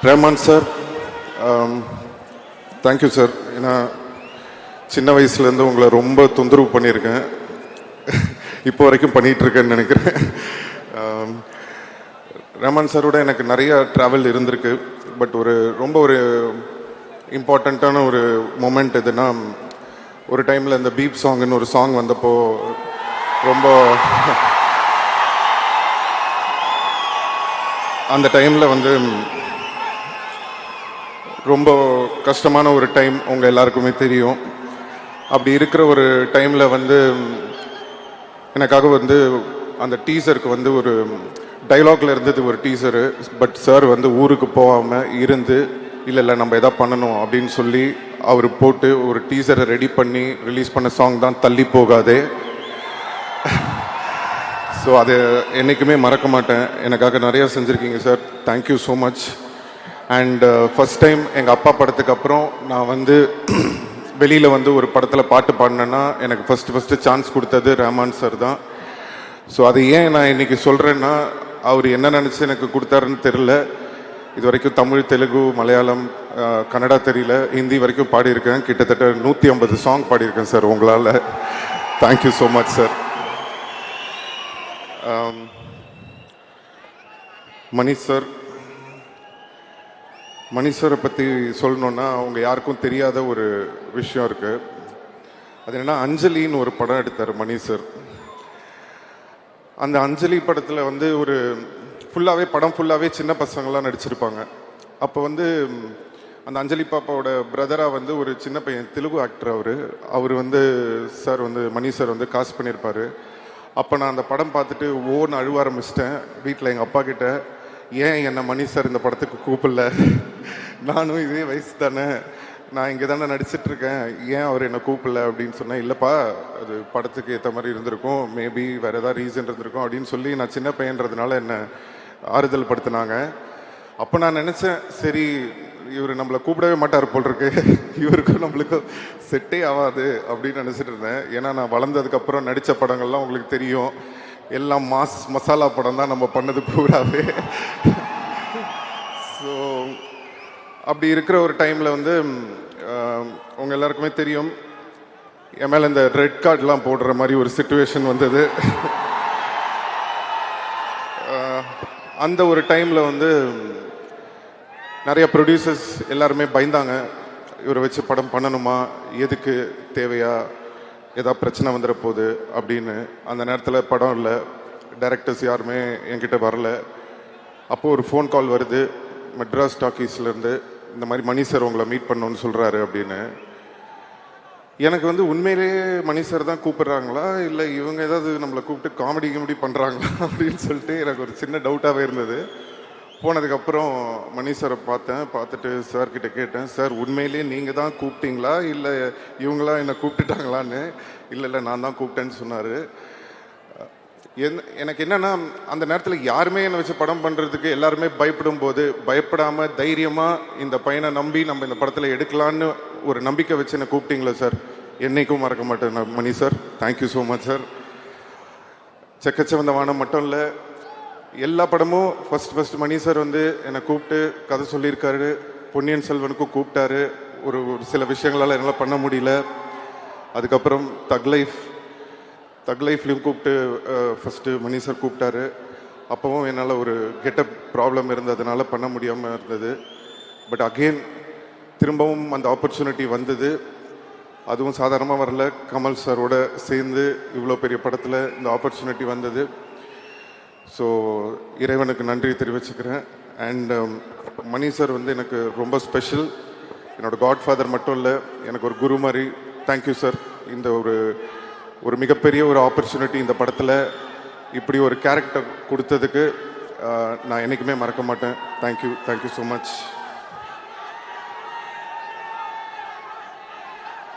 Rahman sir, thank you sir. ஏன்னா சின்ன வயசுலேருந்து உங்களை ரொம்ப தொந்தரவு பண்ணியிருக்கேன், இப்போ வரைக்கும் பண்ணிகிட்ருக்கேன்னு நினைக்கிறேன். ரஹ்மான் சாரோட எனக்கு நிறையா ட்ராவல் இருந்திருக்கு. பட் ரொம்ப இம்பார்ட்டண்ட்டான ஒரு மொமெண்ட் எதுனா, ஒரு டைமில் இந்த பீப் சாங்குன்னு ஒரு சாங் வந்தப்போ ரொம்ப அந்த டைமில் ரொம்ப கஷ்டமான ஒரு டைம், உங்கள் எல்லாருக்குமே தெரியும். அப்படி இருக்கிற ஒரு டைமில் எனக்காக அந்த டீசருக்கு ஒரு டைலாக்ல இருந்தது ஒரு டீசரு. பட் சார் ஊருக்கு போகாமல் இருந்து இல்லை நம்ம எதா பண்ணணும் அப்படின்னு சொல்லி அவர் போட்டு ஒரு டீசரை ரெடி பண்ணி ரிலீஸ் பண்ண சாங் தான் தள்ளி போகாதே. ஸோ அதை என்றைக்குமே மறக்க மாட்டேன். எனக்காக நிறையா செஞ்சுருக்கீங்க sir, thank you so much. And first time எங்கள் அப்பா படத்துக்கு அப்புறம் நான் வெளியில் ஒரு படத்தில் பாட்டு பாடினேன்னா எனக்கு ஃபஸ்ட்டு சான்ஸ் கொடுத்தது ரஹ்மான் சார் தான். ஸோ அது ஏன் நான் இன்றைக்கி சொல்கிறேன்னா, அவர் என்ன நினச்சி எனக்கு கொடுத்தாருன்னு தெரில. இது வரைக்கும் தமிழ், தெலுங்கு, மலையாளம், கன்னடா தெரியல, ஹிந்தி வரைக்கும் பாடியிருக்கேன். கிட்டத்தட்ட 150 சாங் பாடியிருக்கேன் சார் உங்களால். Thank you so much sir. Mani சாரை பற்றி சொல்லணுன்னா, அவங்க யாருக்கும் தெரியாத ஒரு விஷயம் இருக்குது. அது என்னென்னா, அஞ்சலின்னு ஒரு படம் எடுத்தார் மணி சார். அந்த அஞ்சலி படத்தில் படம் ஃபுல்லாகவே சின்ன பசங்களாம் நடிச்சிருப்பாங்க. அப்போ அந்த அஞ்சலி பாப்பாவோட பிரதராக ஒரு சின்ன பையன், தெலுங்கு ஆக்டர் அவர் சார் மணி சார் காசு பண்ணியிருப்பார். அப்போ நான் அந்த படம் பார்த்துட்டு அழுவ ஆரம்பிச்சிட்டேன் வீட்டில் எங்கள் அப்பா கிட்ட. ஏன் என்னை மணி சார் இந்த படத்துக்கு கூப்பிடல, நானும் இதே வயசு தானே, நான் இங்கே தானே நடிச்சிட்ருக்கேன், ஏன் அவர் என்னை கூப்பிடல அப்படின்னு சொன்னேன். இல்லைப்பா, அது படத்துக்கு ஏற்ற மாதிரி இருந்திருக்கும், மேபி வேறு ஏதாவது ரீசன் இருந்திருக்கும் அப்படின்னு சொல்லி நான் சின்ன பையன்றதுனால என்னை ஆறுதல் படுத்தினாங்க. அப்போ நான் நினச்சேன், சரி இவர் நம்மளை கூப்பிடவே மாட்டார் போல் இருக்கு, இவருக்கும் நம்மளுக்கும் செட்டே ஆகாது அப்படின்னு நினச்சிட்டு இருந்தேன். ஏன்னா நான் வளர்ந்ததுக்கப்புறம் நடித்த படங்கள்லாம் உங்களுக்கு தெரியும், எல்லாம் மசாலா படம் தான் நம்ம பண்ணது பூராவே. ஸோ அப்படி இருக்கிற ஒரு டைமில் உங்கள் எல்லாருக்குமே தெரியும், என் மேலே இந்த ரெட் கார்டெலாம் போடுற மாதிரி ஒரு சிச்சுவேஷன் வந்தது. அந்த ஒரு டைமில் நிறைய ப்ரொடியூசர்ஸ் எல்லாருமே பயந்தாங்க, இவரை வச்சு படம் பண்ணணுமா, எதுக்கு, தேவையா, ஏதாவது பிரச்சனை வந்துட போகுது அப்படின்னு. அந்த நேரத்தில் படம் இல்லை, டைரக்டர்ஸ் யாருமே என்கிட்ட வரல. அப்போது ஒரு ஃபோன் கால் வருது மெட்ராஸ் டாக்கீஸ்லேருந்து, இந்த மாதிரி மணி சார் உங்களை மீட் பண்ணணுன்னு சொல்கிறாரு அப்படின்னு. எனக்கு உண்மையிலேயே மணி சார் தான் கூப்பிட்றாங்களா, இல்லை இவங்க ஏதாவது நம்மளை கூப்பிட்டு காமெடி பண்ணுறாங்களா அப்படின்னு சொல்லிட்டு எனக்கு ஒரு சின்ன டவுட்டாகவே இருந்தது. போனதுக்கப்புறம் மணி சாரை பார்த்துட்டு சார்கிட்ட கேட்டேன், சார் உண்மையிலேயே நீங்கள் தான் கூப்பிட்டீங்களா, இல்லை இவங்களாம் என்னை கூப்பிட்டுட்டாங்களான்னு. இல்லை நான் தான் கூப்பிட்டேன்னு சொன்னார். எனக்கு என்னென்னா, அந்த நேரத்தில் யாருமே என்னை வச்சு படம் பண்ணுறதுக்கு எல்லாருமே பயப்படும் போது, பயப்படாமல் தைரியமாக இந்த பையனை நம்பி நம்ம இந்த படத்தில் எடுக்கலான்னு ஒரு நம்பிக்கை வச்சு என்னை கூப்பிட்டீங்களா சார், என்றைக்கும் மறக்க மாட்டேன் நான் மணி sir. Thank you so much sir. செக்கச்சவந்த வானம் மட்டும் இல்லை, எல்லா படமும் ஃபஸ்ட் மணி சார் என்னை கூப்பிட்டு கதை சொல்லியிருக்காரு. பொன்னியின் செல்வனுக்கும் கூப்பிட்டாரு, ஒரு சில விஷயங்களால் என்னால் பண்ண முடியல. அதுக்கப்புறம் தக் லைஃப்லையும் கூப்பிட்டு ஃபஸ்ட்டு மணி சார் கூப்பிட்டாரு. அப்போவும் என்னால் ஒரு கெட்டப் ப்ராப்ளம் இருந்ததுனால பண்ண முடியாமல் இருந்தது. பட் அகெயின் திரும்பவும் அந்த ஆப்பர்ச்சுனிட்டி வந்தது. அதுவும் சாதாரணமாக வரல, கமல் சாரோட சேர்ந்து இவ்வளோ பெரிய படத்தில் இந்த ஆப்பர்ச்சுனிட்டி வந்தது. ஸோ இறைவனுக்கு நன்றி தெரிவிச்சுக்கிறேன். அண்ட் மணி சார் எனக்கு ரொம்ப ஸ்பெஷல், என்னோடய காட்ஃபாதர் மட்டும் இல்லை, எனக்கு ஒரு குரு மாதிரி. Thank you sir. இந்த ஒரு மிகப்பெரிய ஒரு ஆப்பர்ச்சுனிட்டி இந்த படத்தில் இப்படி ஒரு கேரக்டர் கொடுத்ததுக்கு நான் என்றைக்குமே மறக்க மாட்டேன். Thank you so much.